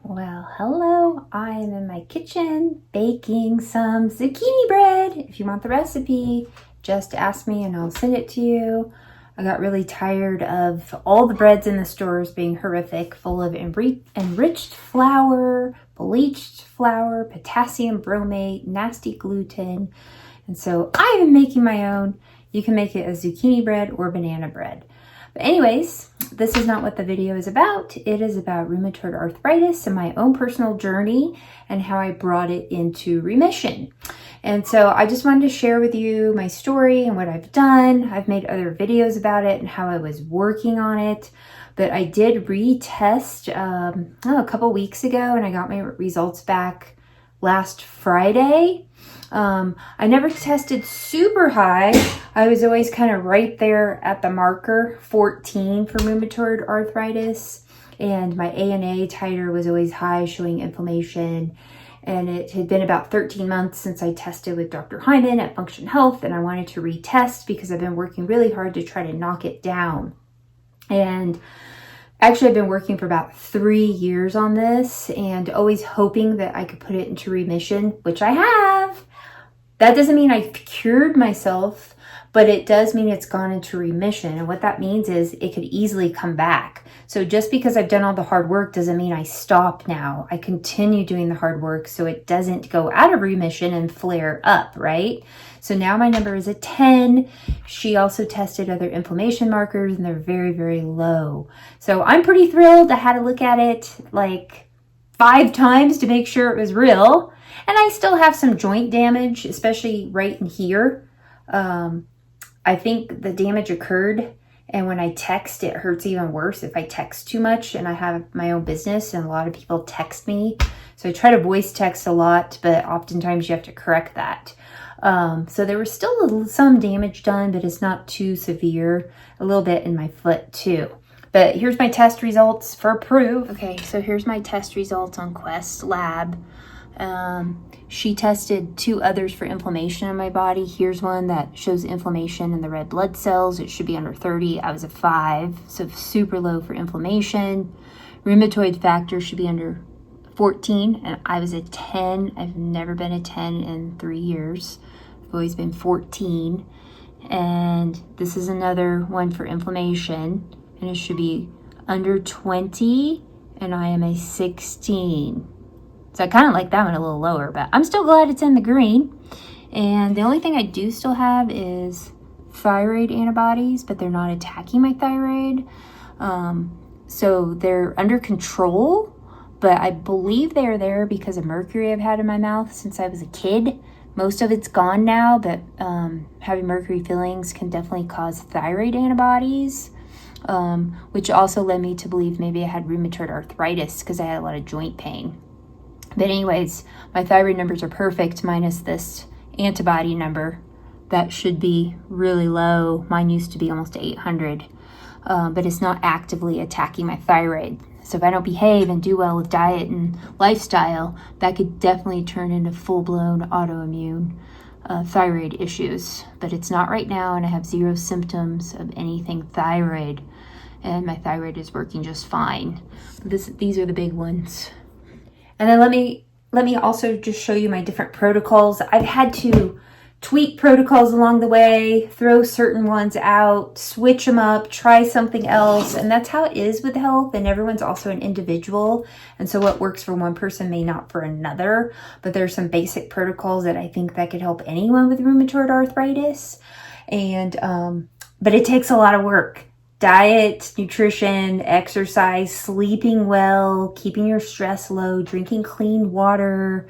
Well, hello. I am in my kitchen baking some zucchini bread. If you want the recipe, just ask me and I'll send it to you. I got really tired of all the breads in the stores being horrific, full of enriched flour, bleached flour, potassium bromate, nasty gluten. And so I am making my own. You can make it as zucchini bread or banana bread. But anyways, this is not what the video is about. It is about rheumatoid arthritis and my own personal journey and how I brought it into remission. And so I just wanted to share with you my story and what I've done. I've made other videos about it and how I was working on it. But I did retest a couple weeks ago and I got my results back last Friday. I never tested super high. I was always kind of right there at the marker, 14 for rheumatoid arthritis. And my ANA titer was always high, showing inflammation. And it had been about 13 months since I tested with Dr. Hyman at Function Health. And I wanted to retest because I've been working really hard to try to knock it down. And actually, I've been working for about 3 years on this and always hoping that I could put it into remission, which I have. That doesn't mean I've cured myself, but it does mean it's gone into remission. And what that means is it could easily come back. So just because I've done all the hard work doesn't mean I stop now. I continue doing the hard work so it doesn't go out of remission and flare up, right? So now my number is a 10. She also tested other inflammation markers and they're very, very low. So I'm pretty thrilled. I had to look at it like 5 times to make sure it was real. And I still have some joint damage, especially right in here. I think the damage occurred, and when I text, it hurts even worse if I text too much, and I have my own business and a lot of people text me. So I try to voice text a lot, but oftentimes you have to correct that. So there was still some damage done, but it's not too severe. A little bit in my foot too. But here's my test results for proof. Okay, so here's my test results on Quest Lab. She tested 2 others for inflammation in my body. Here's one that shows inflammation in the red blood cells. It should be under 30. I was a 5, so super low for inflammation. Rheumatoid factor should be under 14, and I was a 10. I've never been a 10 in 3 years. I've always been 14. And this is another one for inflammation, and it should be under 20, and I am a 16. So I kind of like that one a little lower, but I'm still glad it's in the green. And the only thing I do still have is thyroid antibodies, but they're not attacking my thyroid. So they're under control, but I believe they're there because of mercury I've had in my mouth since I was a kid. Most of it's gone now, but having mercury fillings can definitely cause thyroid antibodies, which also led me to believe maybe I had rheumatoid arthritis because I had a lot of joint pain. But anyways, my thyroid numbers are perfect minus this antibody number. That should be really low. Mine used to be almost 800, but it's not actively attacking my thyroid. So if I don't behave and do well with diet and lifestyle, that could definitely turn into full-blown autoimmune thyroid issues. But it's not right now, and I have 0 symptoms of anything thyroid, and my thyroid is working just fine. These are the big ones. And then let me also just show you my different protocols. I've had to tweak protocols along the way, throw certain ones out, switch them up, try something else. And that's how it is with health. And everyone's also an individual. And so what works for one person may not for another. But there's some basic protocols that I think that could help anyone with rheumatoid arthritis. And but it takes a lot of work. Diet, nutrition, exercise, sleeping well, keeping your stress low, drinking clean water,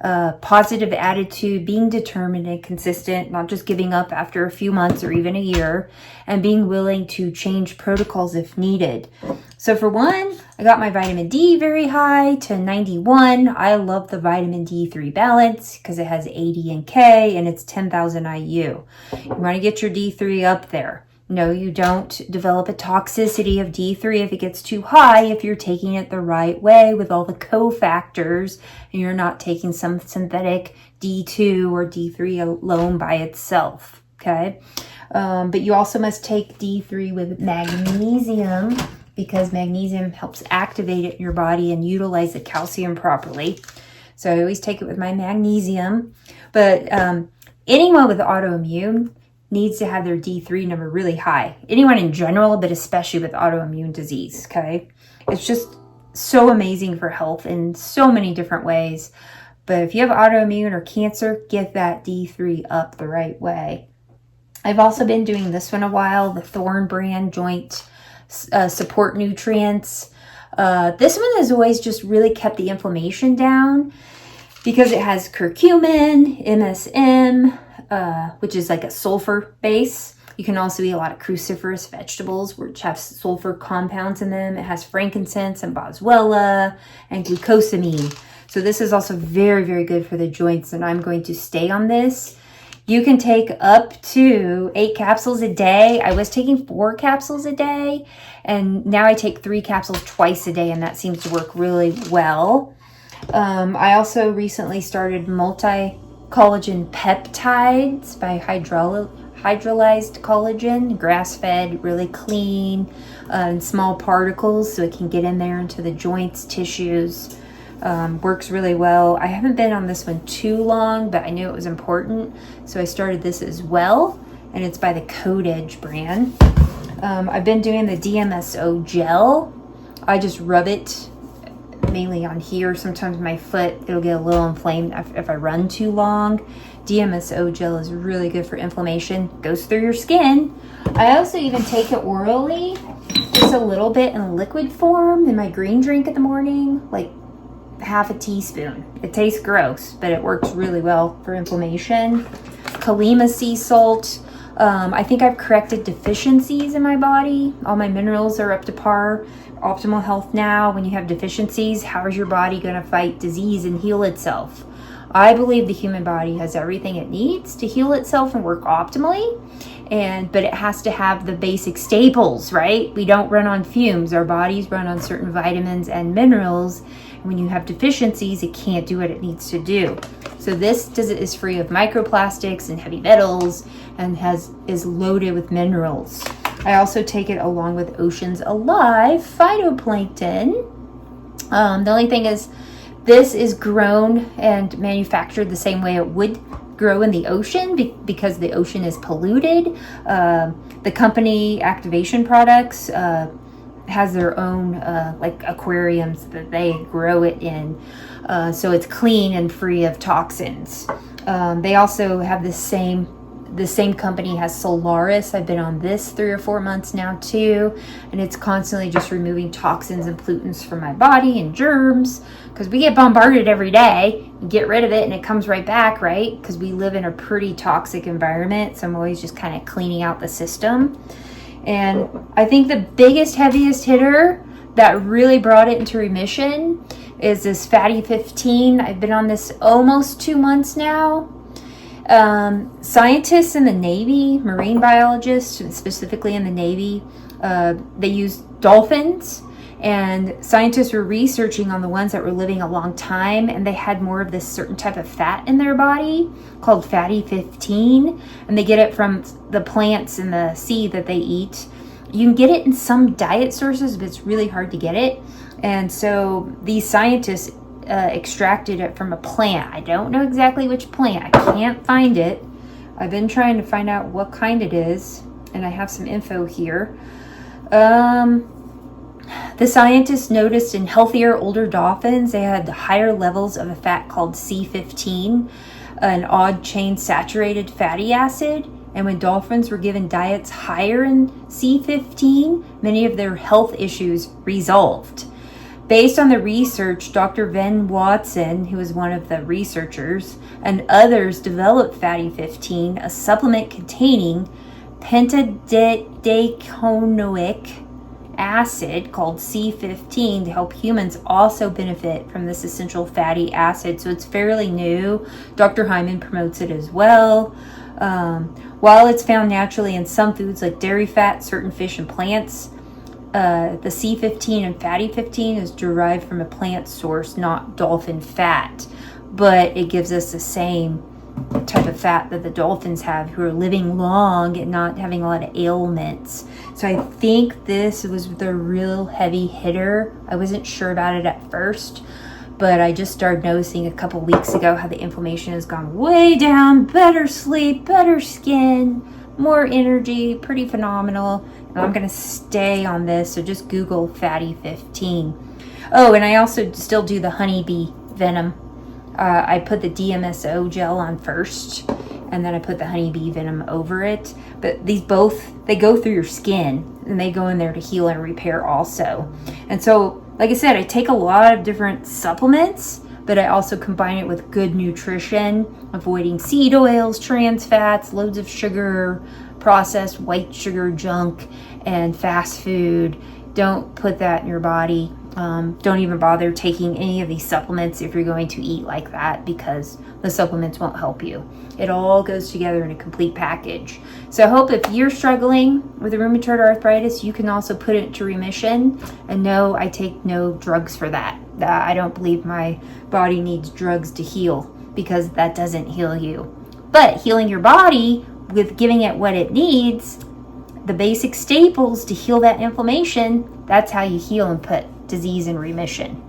positive attitude, being determined and consistent, not just giving up after a few months or even a year, and being willing to change protocols if needed. So for one, I got my vitamin D very high to 91. I love the vitamin D3 balance because it has 80 in K and it's 10,000 IU. You want to get your D3 up there. No, you don't develop a toxicity of D3 if it gets too high if you're taking it the right way with all the cofactors and you're not taking some synthetic D2 or D3 alone by itself, okay? But you also must take D3 with magnesium because magnesium helps activate it in your body and utilize the calcium properly. So I always take it with my magnesium. But anyone with autoimmune needs to have their D3 number really high. Anyone in general, but especially with autoimmune disease, okay? It's just so amazing for health in so many different ways. But if you have autoimmune or cancer, get that D3 up the right way. I've also been doing this one a while, the Thorne brand joint support nutrients. This one has always just really kept the inflammation down because it has curcumin, MSM, which is like a sulfur base. You can also eat a lot of cruciferous vegetables which have sulfur compounds in them. It has frankincense and boswellia and glucosamine. So this is also very, very good for the joints, and I'm going to stay on this. You can take up to 8 capsules a day. I was taking 4 capsules a day, and now I take 3 capsules twice a day, and that seems to work really well. I also recently started multi-collagen peptides by hydrolyzed collagen, grass-fed, really clean, in small particles, so it can get in there into the joints, tissues. Works really well. I haven't been on this one too long, but I knew it was important, so I started this as well, and it's by the Code Edge brand. I've been doing the DMSO gel. I just rub it mainly on here. Sometimes my foot, it'll get a little inflamed if I run too long. DMSO gel is really good for inflammation. Goes through your skin. I also even take it orally, just a little bit in liquid form in my green drink in the morning, like half a teaspoon. It tastes gross, but it works really well for inflammation. Kalima sea salt. I think I've corrected deficiencies in my body. All my minerals are up to par. Optimal health now. When you have deficiencies, how is your body going to fight disease and heal itself? I believe the human body has everything it needs to heal itself and work optimally. But it has to have the basic staples, right? We don't run on fumes. Our bodies run on certain vitamins and minerals. When you have deficiencies, it can't do what it needs to do. So this is free of microplastics and heavy metals and is loaded with minerals. I also take it along with Oceans Alive phytoplankton. The only thing is this is grown and manufactured the same way it would grow in the ocean because the ocean is polluted. The company Activation Products has their own like aquariums that they grow it in, so it's clean and free of toxins. They also have the same company has Solaris. I've been on this 3 or 4 months now too, and it's constantly just removing toxins and pollutants from my body and germs, because we get bombarded every day. You get rid of it and it comes right back, right? Because we live in a pretty toxic environment, so I'm always just kind of cleaning out the system. And I think the biggest, heaviest hitter that really brought it into remission is this Fatty 15. I've been on this almost 2 months now. Scientists in the Navy, marine biologists, specifically in the Navy, they use dolphins, and scientists were researching on the ones that were living a long time, and they had more of this certain type of fat in their body called Fatty 15, and they get it from the plants in the sea that they eat. You can get it in some diet sources, but it's really hard to get it. And so these scientists extracted it from a plant. I don't know exactly which plant. I can't find it. I've been trying to find out what kind it is, and I have some info here. The scientists noticed in healthier, older dolphins, they had higher levels of a fat called C15, an odd chain saturated fatty acid. And when dolphins were given diets higher in C15, many of their health issues resolved. Based on the research, Dr. Ven Watson, who was one of the researchers, and others developed Fatty 15, a supplement containing pentadecanoic acid called C15 to help humans also benefit from this essential fatty acid. So it's fairly new. Dr. Hyman promotes it as well. While it's found naturally in some foods like dairy fat, certain fish and plants, the C15 and Fatty 15 is derived from a plant source, not dolphin fat, but it gives us the same type of fat that the dolphins have, who are living long and not having a lot of ailments. So I think this was the real heavy hitter. I wasn't sure about it at first, but I just started noticing a couple weeks ago how the inflammation has gone way down, better sleep, better skin, more energy, pretty phenomenal. And I'm gonna stay on this, so just Google Fatty 15. Oh, and I also still do the honeybee venom. I put the DMSO gel on first, and then I put the honeybee venom over it. But these both, they go through your skin, and they go in there to heal and repair also. And so, like I said, I take a lot of different supplements, but I also combine it with good nutrition, avoiding seed oils, trans fats, loads of sugar, processed white sugar junk, and fast food. Don't put that in your body. Don't even bother taking any of these supplements if you're going to eat like that, because the supplements won't help you. It all goes together in a complete package. So I hope if you're struggling with rheumatoid arthritis, you can also put it into remission. And no, I take no drugs for that. I don't believe my body needs drugs to heal, because that doesn't heal you. But healing your body with giving it what it needs, the basic staples to heal that inflammation, that's how you heal and put disease in remission.